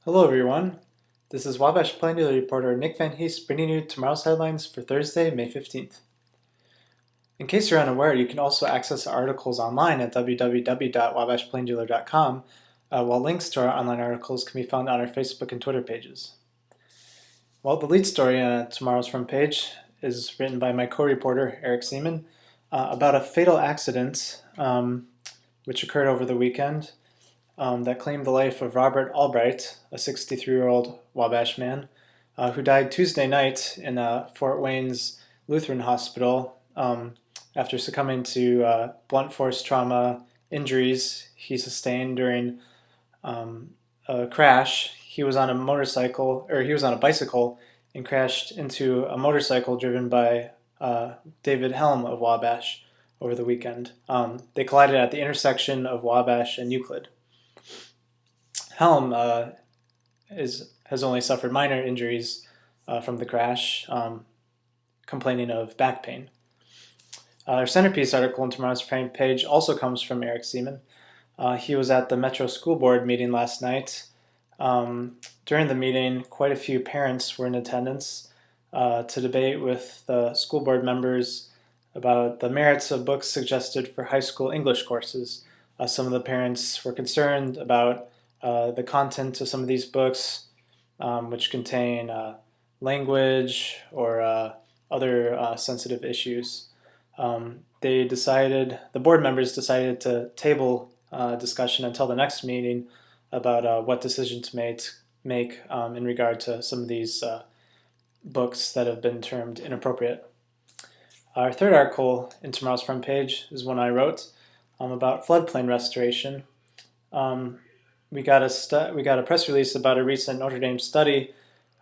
Hello everyone, this is Wabash Plain Daily reporter Nick Van Hees bringing you tomorrow's headlines for Thursday, May 15th. In case you're unaware, you can also access our articles online at www.wabashplaindealer.com, while links to our online articles can be found on our Facebook and Twitter pages. Well, the lead story on tomorrow's front page is written by my co-reporter Eric Seaman about a fatal accident which occurred over the weekend that claimed the life of Robert Albright, a 63-year-old Wabash man, who died Tuesday night in Fort Wayne's Lutheran Hospital after succumbing to blunt force trauma injuries he sustained during a crash. He was on a bicycle and crashed into a motorcycle driven by David Helm of Wabash over the weekend. They collided at the intersection of Wabash and Euclid. Helm has only suffered minor injuries from the crash, complaining of back pain. Our centerpiece article in tomorrow's front page also comes from Eric Seaman. He was at the Metro School Board meeting last night. During the meeting, quite a few parents were in attendance to debate with the school board members about the merits of books suggested for high school English courses. Some of the parents were concerned about the content of some of these books, which contain language or other sensitive issues. The board members decided to table discussion until the next meeting about what decision to make in regard to some of these books that have been termed inappropriate. Our third article in tomorrow's front page is one I wrote about floodplain restoration. We got a press release about a recent Notre Dame study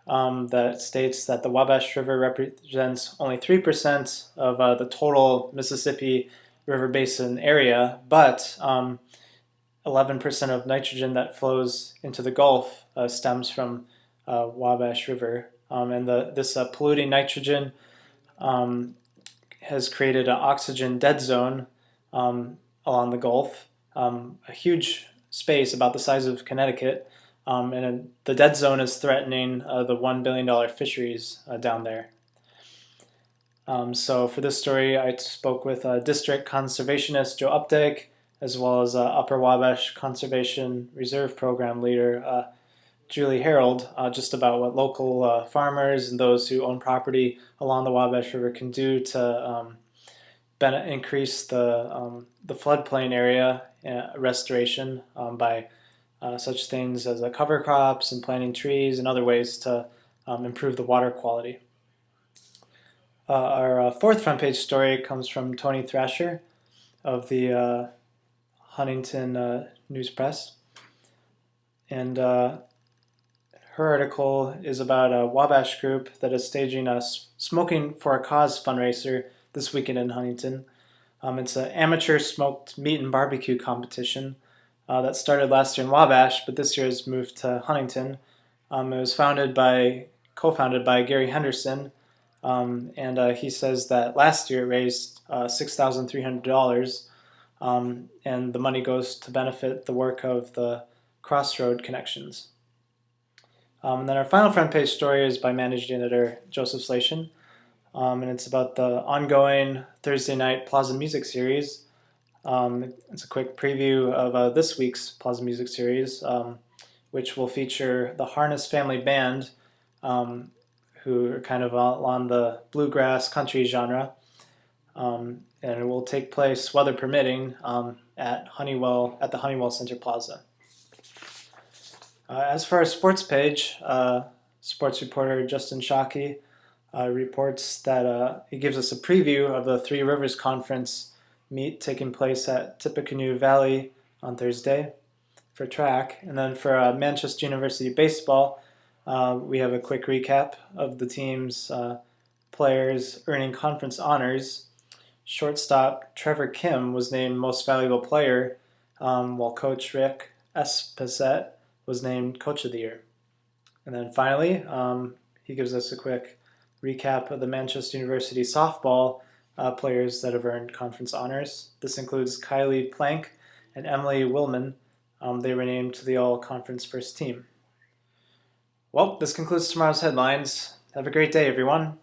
that states that the Wabash River represents only 3% of the total Mississippi River Basin area, but 11% of nitrogen that flows into the Gulf stems from Wabash River. This polluting nitrogen has created an oxygen dead zone along the Gulf, a huge space about the size of Connecticut, and the dead zone is threatening the $1 billion fisheries down there. So for this story, I spoke with District Conservationist Joe Updike, as well as Upper Wabash Conservation Reserve Program leader Julie Harold, just about what local farmers and those who own property along the Wabash River can do to increase the floodplain area restoration by such things as cover crops and planting trees and other ways to improve the water quality. Our fourth front page story comes from Tony Thrasher of the Huntington News Press, and her article is about a Wabash group that is staging a Smoking for a Cause fundraiser this weekend in Huntington. It's an amateur smoked meat and barbecue competition that started last year in Wabash, but this year has moved to Huntington. It was co-founded by Gary Henderson, and he says that last year it raised $6,300, and the money goes to benefit the work of the Crossroad Connections. And then our final front page story is by managing editor Joseph Slation, and it's about the ongoing Thursday night Plaza Music series. It's a quick preview of this week's Plaza Music series, which will feature the Harness Family Band, who are kind of on the bluegrass country genre, and it will take place, weather permitting, at the Honeywell Center Plaza. As for our sports page, sports reporter Justin Shockey reports that he gives us a preview of the Three Rivers Conference meet taking place at Tippecanoe Valley on Thursday for track. And then for Manchester University baseball, we have a quick recap of the team's players earning conference honors. Shortstop Trevor Kim was named Most Valuable Player, while coach Rick Espesette was named Coach of the Year. And then finally, he gives us a quick recap of the Manchester University softball players that have earned conference honors. This includes Kylie Plank and Emily Willman. They were named to the all-conference first team. Well, this concludes tomorrow's headlines. Have a great day, everyone.